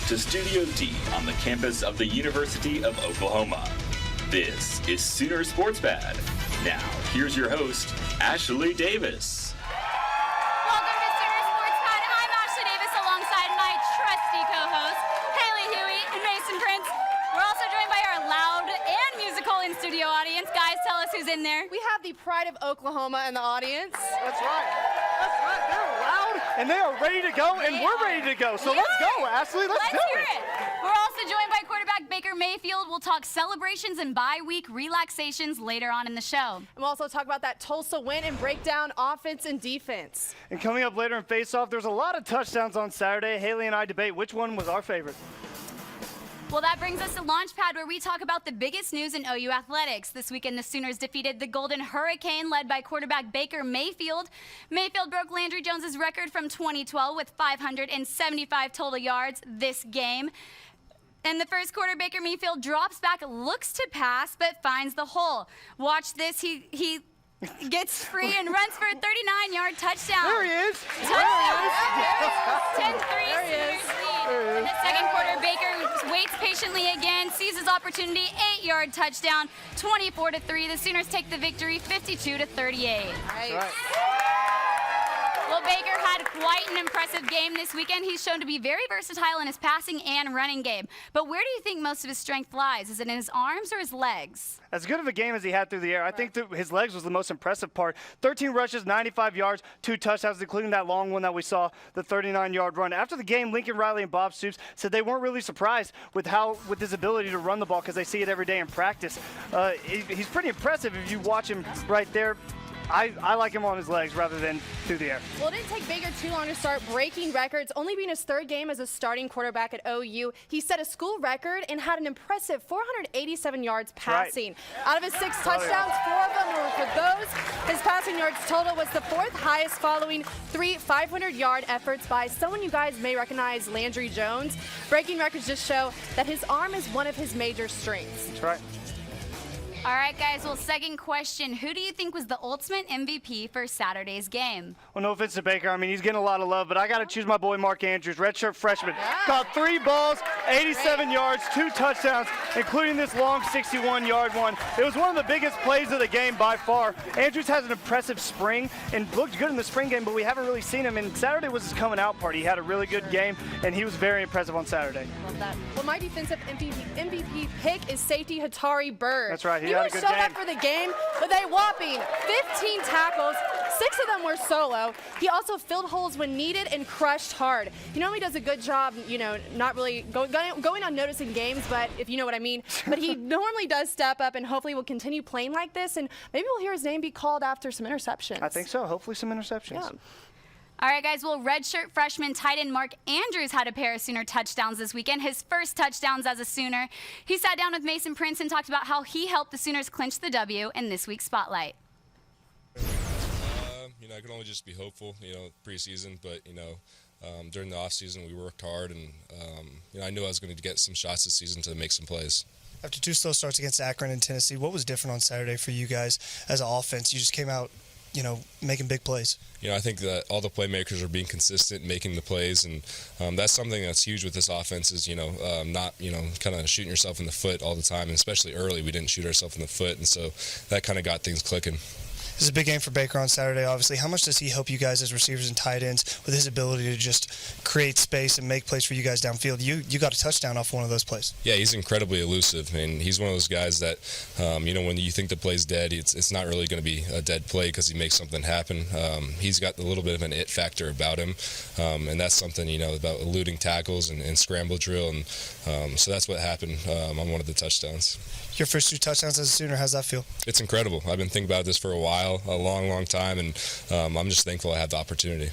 to Studio D on the campus of the University of Oklahoma. This is Sooner Sports Pad. Now, here's your host, Ashley Davis. Welcome to Sooner Sports Pad. I'm Ashley Davis alongside my trusty co-hosts, Hughey, and Mason Prince. We're also joined by our loud and musical in-studio audience. Guys, tell us who's in there. We have the pride of Oklahoma in the audience. That's right. That's right. They're loud and they are ready to go, and we're ready to go. So let's go, Ashley. Let's do hear it. We're also joined by quarterback Baker Mayfield. We'll talk celebrations and bye-week relaxations later on in the show. And we'll also talk about that Tulsa win and break down offense and defense. And coming up later in Face-Off, there's a lot of touchdowns on Saturday. Haley and I debate which one was our favorite. Well, that brings us to Launchpad, where we talk about the biggest news in OU athletics. This weekend, the Sooners defeated the Golden Hurricane, led by quarterback Baker Mayfield. Mayfield broke Landry Jones's record from 2012 with 575 total yards this game. In the first quarter, Baker Mayfield drops back, looks to pass, but finds the hole. Watch this. He gets free and runs for a 39-yard touchdown. There he is. Touchdown. 10-3 Sooners lead. In the second quarter, Baker waits patiently again, sees his opportunity, 8-yard touchdown, 24-3. The Sooners take the victory, 52-38. Right. Well, Baker had quite an impressive game this weekend. He's shown to be very versatile in his passing and running game. But where do you think most of his strength lies? Is it in his arms or his legs? As good of a game as he had through the air, I think that his legs was the most impressive part. 13 rushes, 95 yards, 2 touchdowns, including that long one that we saw, the 39-yard run. After the game, Lincoln Riley and Bob Stoops said they weren't really surprised with his ability to run the ball because they see it every day in practice. He's pretty impressive if you watch him right there. I like him on his legs rather than through the air. Well, it didn't take Baker too long to start breaking records. Only being his third game as a starting quarterback at OU, he set a school record and had an impressive 487 yards passing. Out of his 6 touchdowns, 4 of them were for those. His passing yards total was the 4th highest, following 3 500-yard efforts by someone you guys may recognize, Landry Jones. Breaking records just show that his arm is one of his major strengths. That's right. All right, guys, well, second question. Who do you think was the ultimate MVP for Saturday's game? Well, no offense to Baker. I mean, he's getting a lot of love, but I got to choose my boy Mark Andrews, redshirt freshman. Caught 3 balls, 87 yards, 2 touchdowns, including this long 61-yard one. It was one of the biggest plays of the game by far. Andrews has an impressive spring and looked good in the spring game, but we haven't really seen him. And Saturday was his coming out party. He had a really good game, and he was very impressive on Saturday. Love that. Well, my defensive MVP pick is safety Hatari Bird. That's right. He was showed up for the game with a whopping 15 tackles. 6 of them were solo. He also filled holes when needed and crushed hard. He normally does a good job, not really going unnoticed in games, but if you know what I mean. But he normally does step up, and hopefully will continue playing like this, and maybe we'll hear his name be called after some interceptions. I think so. Hopefully some interceptions. Yeah. All right, guys, well, redshirt freshman tight end Mark Andrews had a pair of Sooner touchdowns this weekend, his first touchdowns as a Sooner. He sat down with Mason Prince and talked about how he helped the Sooners clinch the W in this week's Spotlight. I can only just be hopeful, preseason, but, during the offseason we worked hard, and, I knew I was going to get some shots this season to make some plays. After 2 slow starts against Akron and Tennessee, what was different on Saturday for you guys as an offense? You just came out making big plays. I think that all the playmakers are being consistent, making the plays, and that's something that's huge with this offense is, not, kind of shooting yourself in the foot all the time, and especially early we didn't shoot ourselves in the foot, and so that kind of got things clicking. This is a big game for Baker on Saturday, obviously. How much does he help you guys as receivers and tight ends with his ability to just create space and make plays for you guys downfield? You got a touchdown off one of those plays. Yeah, he's incredibly elusive. I mean, he's one of those guys that, when you think the play's dead, it's not really going to be a dead play because he makes something happen. He's got a little bit of an it factor about him, and that's something, about eluding tackles and scramble drill. And so that's what happened on one of the touchdowns. Your first 2 touchdowns as a Sooner, how's that feel? It's incredible. I've been thinking about this for a while, a long, long time, and I'm just thankful I had the opportunity.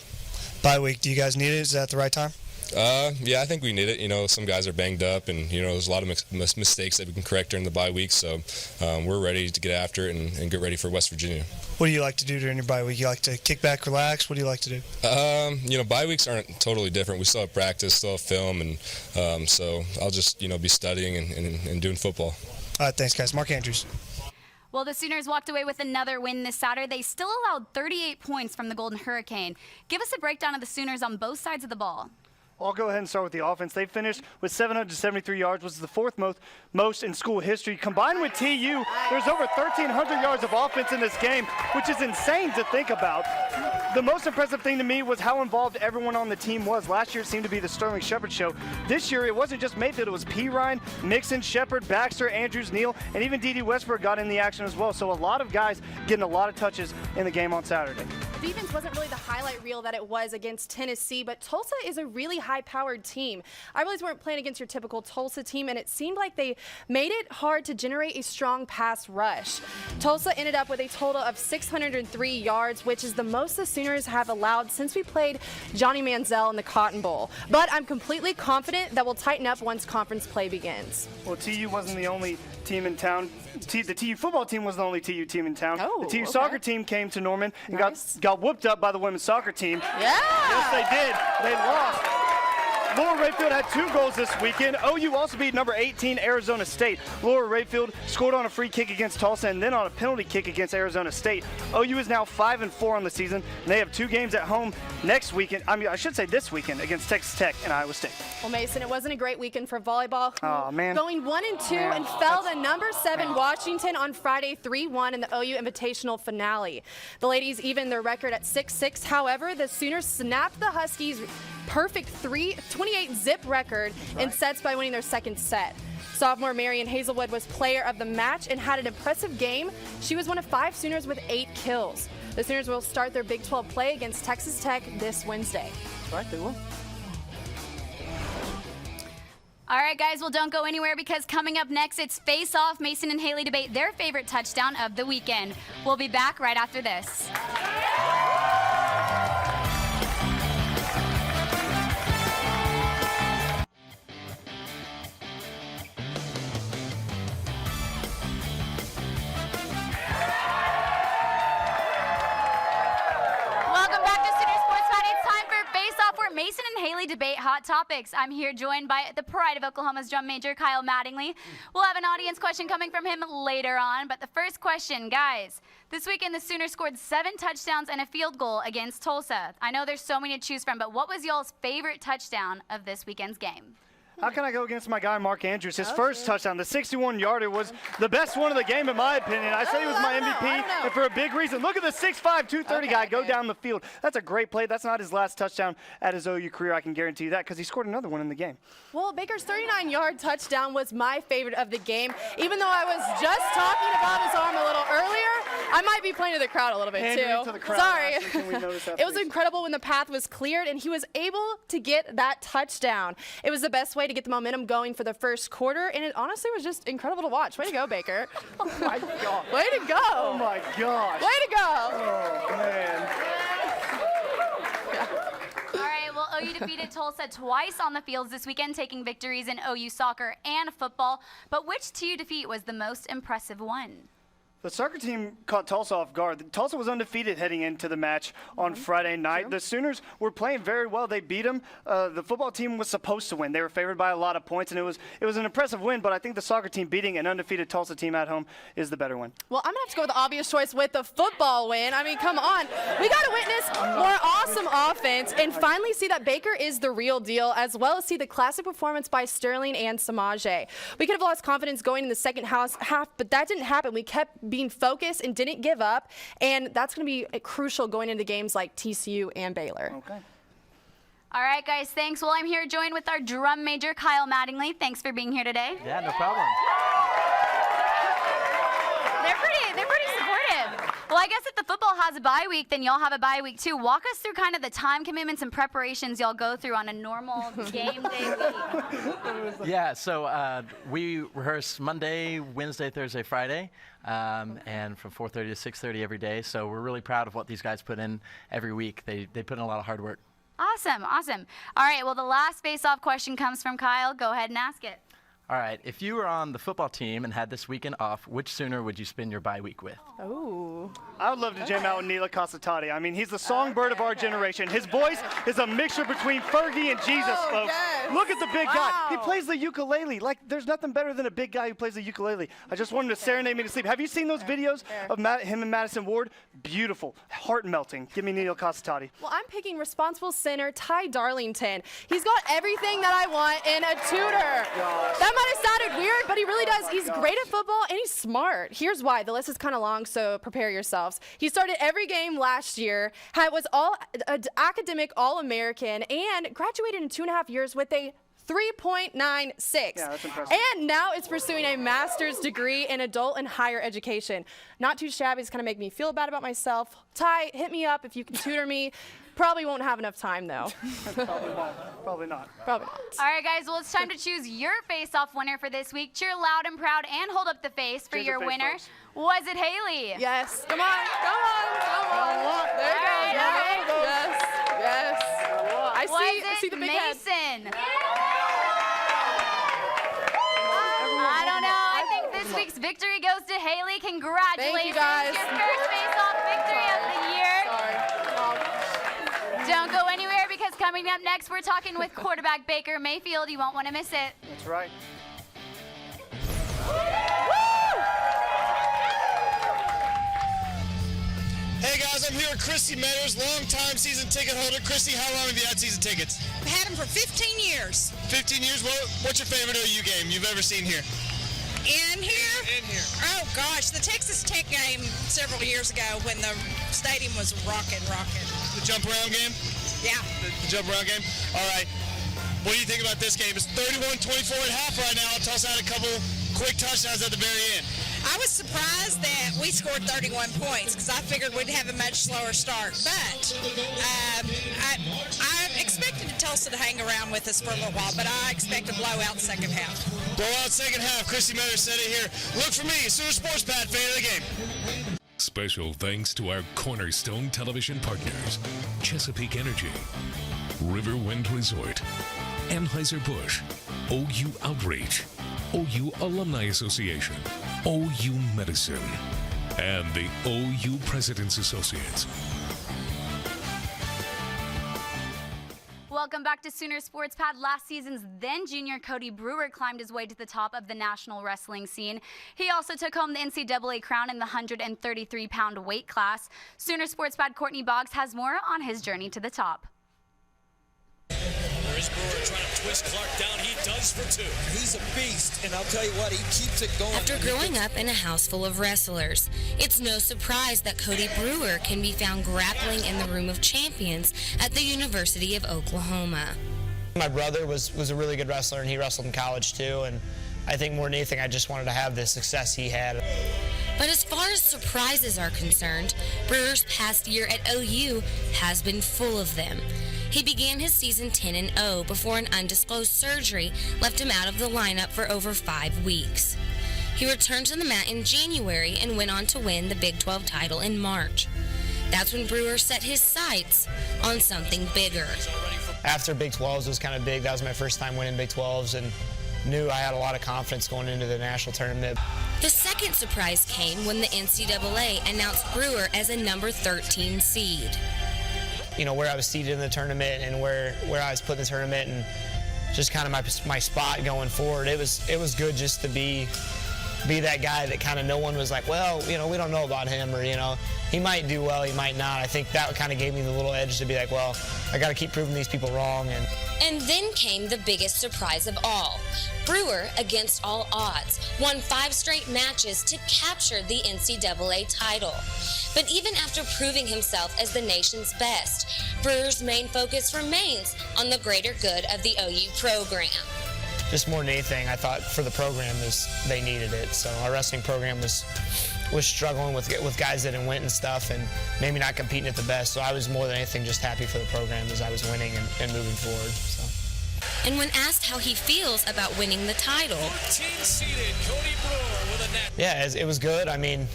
Bye week, do you guys need it? Is that at the right time? Yeah, I think we need it. Some guys are banged up, and, there's a lot of mistakes that we can correct during the bye week, so we're ready to get after it and get ready for West Virginia. What do you like to do during your bye week? You like to kick back, relax? What do you like to do? Bye weeks aren't totally different. We still have practice, still have film, and so I'll just, be studying and doing football. All right, thanks, guys. Mark Andrews. Well, the Sooners walked away with another win this Saturday. They still allowed 38 points from the Golden Hurricane. Give us a breakdown of the Sooners on both sides of the ball. I'll go ahead and start with the offense. They finished with 773 yards, which is the fourth most in school history. Combined with TU, there's over 1,300 yards of offense in this game, which is insane to think about. The most impressive thing to me was how involved everyone on the team was. Last year it seemed to be the Sterling Shepard show. This year it wasn't just Mayfield, it was Pirine, Mixon, Shepard, Baxter, Andrews, Neal, and even D.D. Westbrook got in the action as well. So a lot of guys getting a lot of touches in the game on Saturday. Defense wasn't really the highlight reel that it was against Tennessee, but Tulsa is a really high-powered team. I realized we weren't playing against your typical Tulsa team, and it seemed like they made it hard to generate a strong pass rush. Tulsa ended up with a total of 603 yards, which is the most the Sooners have allowed since we played Johnny Manziel in the Cotton Bowl. But I'm completely confident that we'll tighten up once conference play begins. Well, TU wasn't the only team in town. The TU football team was the only TU team in town. Oh, the TU okay. soccer team came to Norman and Nice. got whooped up by the women's soccer team. Yeah! Yes, they did. They lost. Laura Rayfield had 2 goals this weekend. OU also beat number 18 Arizona State. Laura Rayfield scored on a free kick against Tulsa and then on a penalty kick against Arizona State. OU is now 5-4 on the season. And they have 2 games at home next weekend. I should say this weekend against Texas Tech and Iowa State. Well, Mason, it wasn't a great weekend for volleyball. Oh, man. Going 1-2 and fell to number 7 Washington on Friday 3-1 in the OU Invitational finale. The ladies evened their record at 6-6. However, the Sooners snapped the Huskies' perfect 28-zip record in sets by winning their second set. Sophomore Marion Hazelwood was player of the match and had an impressive game. She was one of 5 Sooners with 8 kills. The Sooners will start their Big 12 play against Texas Tech this Wednesday. All right, they will. All right, guys, well, don't go anywhere because coming up next, it's Face Off. Mason and Haley debate their favorite touchdown of the weekend. We'll be back right after this. Welcome back to Sooner Sports Fan. It's time for Face Off, where Mason and Haley debate hot topics. I'm here joined by the pride of Oklahoma's drum major, Kyle Mattingly. We'll have an audience question coming from him later on, but the first question, guys. This weekend, the Sooners scored 7 touchdowns and a field goal against Tulsa. I know there's so many to choose from, but what was y'all's favorite touchdown of this weekend's game? How can I go against my guy, Mark Andrews? His first touchdown, the 61-yarder, was the best one of the game, in my opinion. I say he was my MVP, and for a big reason. Look at the 6'5", 230 guy go down the field. That's a great play. That's not his last touchdown at his OU career, I can guarantee you that, because he scored another one in the game. Well, Baker's 39-yard touchdown was my favorite of the game. Even though I was just talking about his arm a little earlier, I might be playing to the crowd a little bit, Pandering too. to the crowd, Sorry. Ashley, can we notice that, It was please? incredible when the path was cleared, and he was able to get that touchdown. It was the best way to get the momentum going for the first quarter, and it honestly was just incredible to watch. Way to go, Baker. Oh, my God. Way to go. Oh, my gosh. Way to go. Oh, man. All right, well, OU defeated Tulsa twice on the fields this weekend, taking victories in OU soccer and football. But which TU defeat was the most impressive one? The soccer team caught Tulsa off guard. Tulsa was undefeated heading into the match on Friday night. The Sooners were playing very well. They beat them. The football team was supposed to win. They were favored by a lot of points, and it was an impressive win, but I think the soccer team beating an undefeated Tulsa team at home is the better win. Well, I'm going to have to go with the obvious choice with the football win. I mean, come on. We got to witness more awesome offense and finally see that Baker is the real deal, as well as see the classic performance by Sterling and Samaje. We could have lost confidence going in the second half, but that didn't happen. We kept being focused and didn't give up, and that's going to be crucial going into games like TCU and Baylor. Okay. All right, guys, thanks. Well, I'm here joined with our drum major, Kyle Mattingly. Thanks for being here today. Yeah, no problem. They're pretty supportive. Well, I guess if the football has a bye week, then y'all have a bye week too. Walk us through kind of the time commitments and preparations y'all go through on a normal game day week. Yeah, so we rehearse Monday, Wednesday, Thursday, Friday, and from 4:30 to 6:30 every day. So we're really proud of what these guys put in every week. They put in a lot of hard work. Awesome, awesome. All right, well, the last face-off question comes from Kyle. Go ahead and ask it. All right, if you were on the football team and had this weekend off, which Sooner would you spend your bye week with? Ooh. I would love to jam out with Neela Casatati. I mean, he's the songbird of our generation. His voice is a mixture between Fergie and Jesus, folks. Yes. Look at the big guy. He Wow. plays the ukulele. Like, there's nothing better than a big guy who plays the ukulele. I just want him to serenade me to sleep. Have you seen those videos of him and Madison Ward? Beautiful. Heart-melting. Give me Neela Casatati. Well, I'm picking responsible center Ty Darlington. He's got everything that I want in a tutor. That might have sounded weird, but he really does. He's great at football and he's smart. Here's why. The list is kind of long, so prepare yourselves. He started every game last year, was all academic All-American, and graduated in 2.5 years with a 3.96. Yeah, that's impressive. And now is pursuing a master's degree in adult and higher education. Not too shabby. It's going to make me feel bad about myself. Ty, hit me up if you can tutor me. Probably won't have enough time, though. Probably not. Probably not. All right, guys, well, it's time to choose your face-off winner for this week. Cheer loud and proud and hold up the face for Cheers the your face, winner. folks. Was it Haley? Yes. Come on. Come on. Come on. There you go. All right. Yes. Yes. I Was see it the big head. Mason? I don't know. I think this week's victory goes to Haley. Congratulations. Thank you, guys. Your first face-off victory of the year. Sorry. Don't go anywhere because coming up next, we're talking with quarterback Baker Mayfield. You won't want to miss it. That's right. Hey guys, I'm here with Christy Meadows, long-time season ticket holder. Christy, how long have you had season tickets? I've had them for 15 years. 15 years? What's your favorite OU game you've ever seen here? In here? In here. Oh gosh, the Texas Tech game several years ago when the stadium was rocking. The jump around game? Yeah. The jump around game? All right. What do you think about this game? It's 31-24 at half right now. Tulsa had a couple quick touchdowns at the very end. I was surprised that we scored 31 points because I figured we'd have a much slower start. But I expected Tulsa to hang around with us for a little while, but I expect a blowout second half. Blowout second half. Christy Meadows said it here. Look for me, Sooner Sports Pad, fan of the game. Special thanks to our Cornerstone television partners, Chesapeake Energy, Riverwind Resort, Anheuser-Busch, OU Outreach, OU Alumni Association, OU Medicine, and the OU President's Associates. Welcome back to Sooner Sports Pad. Last season's then junior Cody Brewer climbed his way to the top of the national wrestling scene. He also took home the NCAA crown in the 133-pound weight class. Sooner Sports Pad Courtney Boggs has more on his journey to the top. There's Brewer trying to twist Clark down. He does for two. He's a beast, and I'll tell you what, he keeps it going. After growing up in a house full of wrestlers, it's no surprise that Cody Brewer can be found grappling in the Room of Champions at the University of Oklahoma. My brother was a really good wrestler, and he wrestled in college too, and I think more than anything, I just wanted to have the success he had. But as far as surprises are concerned, Brewer's past year at OU has been full of them. He began his season 10-0 before an undisclosed surgery left him out of the lineup for over 5 weeks. He returned to the mat in January and went on to win the Big 12 title in March. That's when Brewer set his sights on something bigger. After Big 12s was kind of big. That was my first time winning Big 12s, and knew I had a lot of confidence going into the national tournament. The second surprise came when the NCAA announced Brewer as a number 13 seed. You know, where I was seated in the tournament and where I was put in the tournament, and just kind of my spot going forward. It was good just to be that guy that kind of no one was like, well, you know, we don't know about him, or, you know, he might do well, he might not. I think that kind of gave me the little edge to be like, well, I got to keep proving these people wrong. And then came the biggest surprise of all. Brewer, against all odds, won 5 straight matches to capture the NCAA title. But even after proving himself as the nation's best, Brewer's main focus remains on the greater good of the OU program. Just more than anything, I thought for the program they needed it. So our wrestling program was struggling with guys that didn't win and stuff, and maybe not competing at the best. So I was more than anything just happy for the program as I was winning and moving forward. So. And when asked how he feels about winning the title, 14-seeded Cody Brewer with a net. Yeah, it was good. I mean,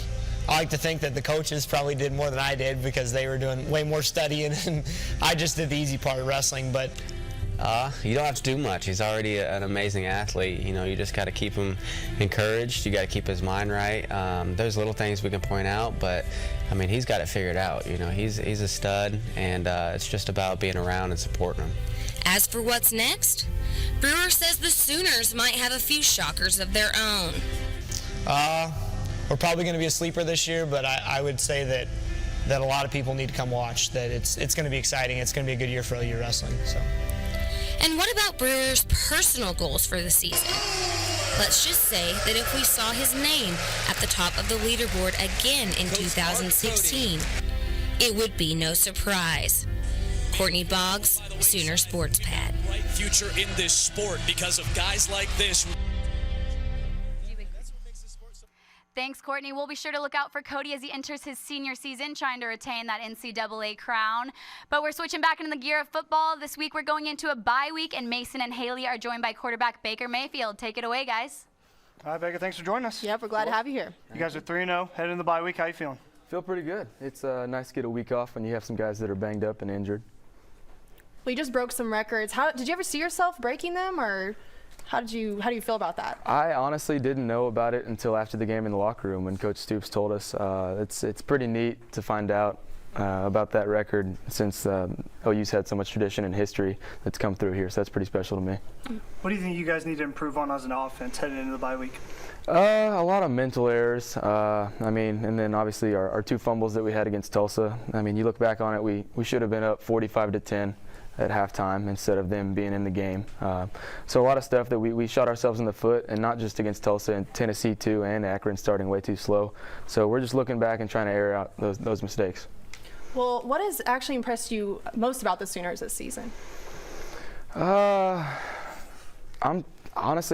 I like to think that the coaches probably did more than I did because they were doing way more studying, and I just did the easy part of wrestling. But You don't have to do much. He's already an amazing athlete. You know, you just got to keep him encouraged. You got to keep his mind right. There's little things we can point out, but I mean, he's got it figured out. You know, he's a stud, and it's just about being around and supporting him. As for what's next, Brewer says the Sooners might have a few shockers of their own. We're probably going to be a sleeper this year, but I would say that a lot of people need to come watch. That it's going to be exciting. It's going to be a good year for OU wrestling. So. And what about Brewer's personal goals for the season? Let's just say that if we saw his name at the top of the leaderboard again in 2016, it would be no surprise. Courtney Boggs, Sooner Sports Pad. Bright future in this sport because of guys like this. Thanks, Courtney. We'll be sure to look out for Cody as he enters his senior season, trying to retain that NCAA crown. But we're switching back into the gear of football. This week we're going into a bye week, and Mason and Haley are joined by quarterback Baker Mayfield. Take it away, guys. All right, Baker, thanks for joining us. Yep, we're glad to have you here. You guys are 3-0, heading into the bye week. How you feeling? Feel pretty good. It's nice to get a week off when you have some guys that are banged up and injured. Well, you just broke some records. Did you ever see yourself breaking them, or how do you feel about that? I honestly didn't know about it until after the game in the locker room when Coach Stoops told us. It's pretty neat to find out about that record since OU's had so much tradition and history that's come through here, so that's pretty special to me. What do you think you guys need to improve on as an offense heading into the bye week? A lot of mental errors. And then obviously our 2 fumbles that we had against Tulsa. I mean, you look back on it, we should have been up 45-10. At halftime instead of them being in the game. So a lot of stuff that we shot ourselves in the foot, and not just against Tulsa and Tennessee too, and Akron starting way too slow. So we're just looking back and trying to air out those mistakes. Well, what has actually impressed you most about the Sooners this season? Honestly,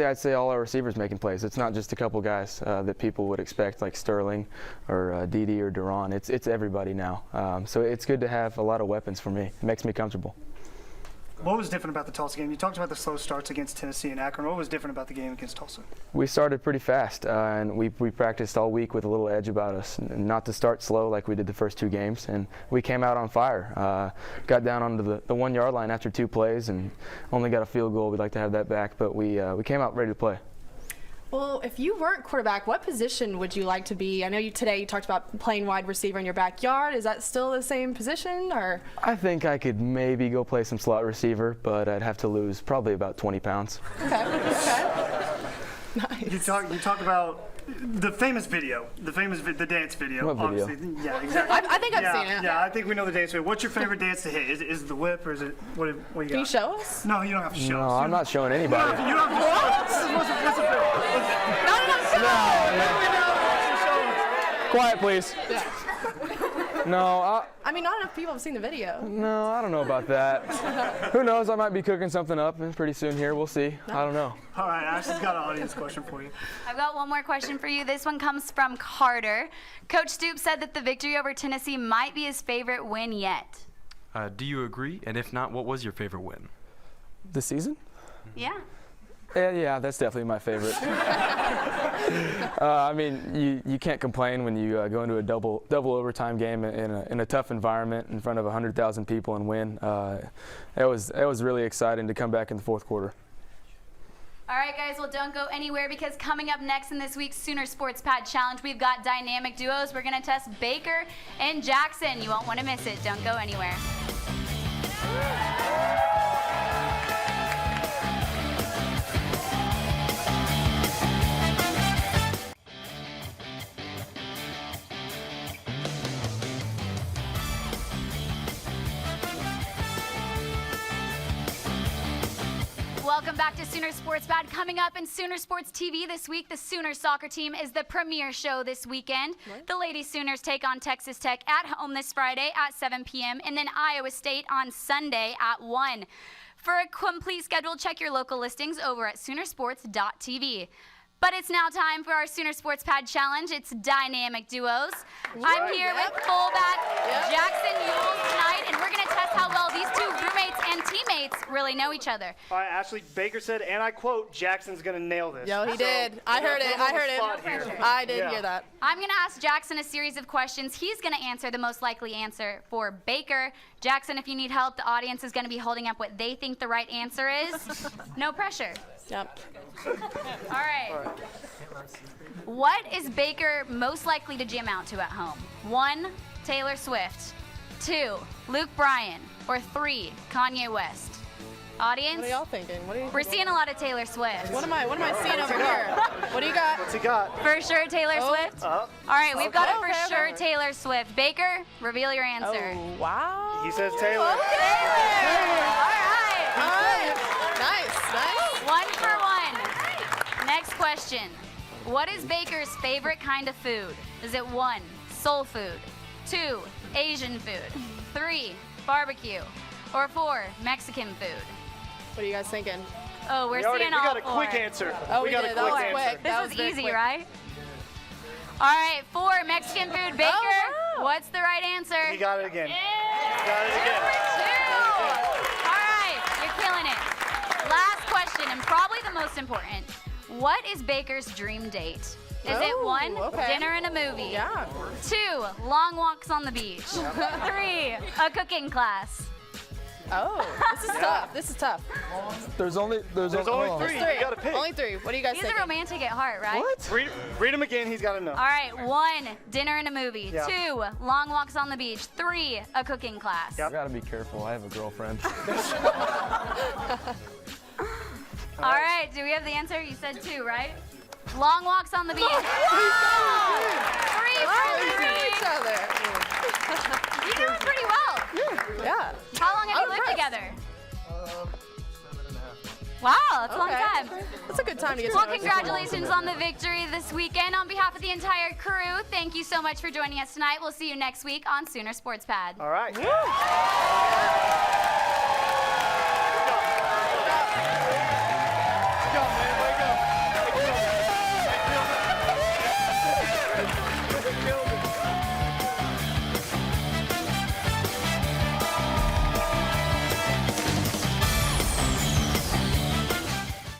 I'd say all our receivers making plays. It's not just a couple guys that people would expect, like Sterling or Dede or Duran. It's everybody now. So it's good to have a lot of weapons for me. It makes me comfortable. What was different about the Tulsa game? You talked about the slow starts against Tennessee and Akron. What was different about the game against Tulsa? We started pretty fast, and we practiced all week with a little edge about us, not to start slow like we did the first 2 games. And we came out on fire. Got down onto the 1-yard line after 2 plays and only got a field goal. We'd like to have that back, but we came out ready to play. Well, if you weren't quarterback, what position would you like to be? I know today you talked about playing wide receiver in your backyard. Is that still the same position, or? I think I could maybe go play some slot receiver, but I'd have to lose probably about 20 pounds. Okay. Nice. You talk about the famous video, the dance video. What video? Obviously. Yeah, exactly. I think I've seen it. Yeah, I think we know the dance video. What's your favorite dance to hit? Is it the whip, or is it what you got? Can you show us? No, you don't have to show us. No, I'm not showing anybody. You don't have to show us. What's No. Quiet, please. Yeah. No, I mean, not enough people have seen the video. No, I don't know about that. Who knows? I might be cooking something up pretty soon here. We'll see. I don't know. All right, Ashley's got an audience question for you. I've got one more question for you. This one comes from Carter. Coach Stoops said that the victory over Tennessee might be his favorite win yet. Do you agree? And if not, what was your favorite win? This season? Yeah. Yeah, that's definitely my favorite. I mean, you can't complain when you go into a double overtime game in a tough environment in front of 100,000 people and win. It was really exciting to come back in the 4th quarter. All right, guys, well, don't go anywhere, because coming up next in this week's Sooner Sports Pad Challenge, we've got dynamic duos. We're going to test Baker and Jackson. You won't want to miss it. Don't go anywhere. Welcome back to Sooner Sports Pad. Coming up in Sooner Sports TV this week, the Sooner soccer team is the premier show this weekend. What? The Lady Sooners take on Texas Tech at home this Friday at 7 p.m. and then Iowa State on Sunday at 1. For a complete schedule, check your local listings over at Soonersports.tv. But it's now time for our Sooner Sports Pad Challenge. It's dynamic duos. I'm here with fullback Jackson Yules tonight, and we're going to test how well these 2 roommates and teammates really know each other. All right, Ashley, Baker said, and I quote, Jackson's going to nail this. Yo, he did. I heard it. I did hear that. I'm going to ask Jackson a series of questions. He's going to answer the most likely answer for Baker. Jackson, if you need help, the audience is going to be holding up what they think the right answer is. No pressure. Yep. All right. What is Baker most likely to jam out to at home? 1, Taylor Swift. 2, Luke Bryan. Or 3, Kanye West. Audience? What are y'all thinking? We're seeing a lot of Taylor Swift. What am I seeing over here? What do you got? What's he got? For sure, Taylor Swift? All right, we've got it for sure, Taylor Swift. Baker, reveal your answer. Oh, wow. He says Taylor. Taylor! All right. Nice. 1 for 1. Next question. What is Baker's favorite kind of food? Is it 1, soul food, 2, Asian food, 3, barbecue, or 4, Mexican food? What are you guys thinking? Oh, we're seeing all 4. We got a quick answer. Oh, we got a quick answer. This was easy, right? All right, 4, Mexican food. Baker, what's the right answer? He got it again. Yeah. Got it again. All right, you're killing it. Last question, and probably the most important. What is Baker's dream date? Is it 1, dinner and a movie? Yeah. 2, long walks on the beach? 3, a cooking class? Oh, this is tough. There's only 3. You got to pick. Only 3. What do you guys He's think? a romantic at heart, right? What? Read him again. He's got to know. All right, 1, dinner and a movie. Yeah. 2, long walks on the beach. 3, a cooking class. I gotta be careful. I have a girlfriend. All right, do we have the answer? You said 2, right? Long walks on the beach. 3 for 3. Each other. You do it pretty well. Yeah. How long have you lived together? 7.5 months. Wow, that's a long time. That's a good time to get Well, to know congratulations on the victory this weekend. On behalf of the entire crew, thank you so much for joining us tonight. We'll see you next week on Sooner Sports Pad. All right.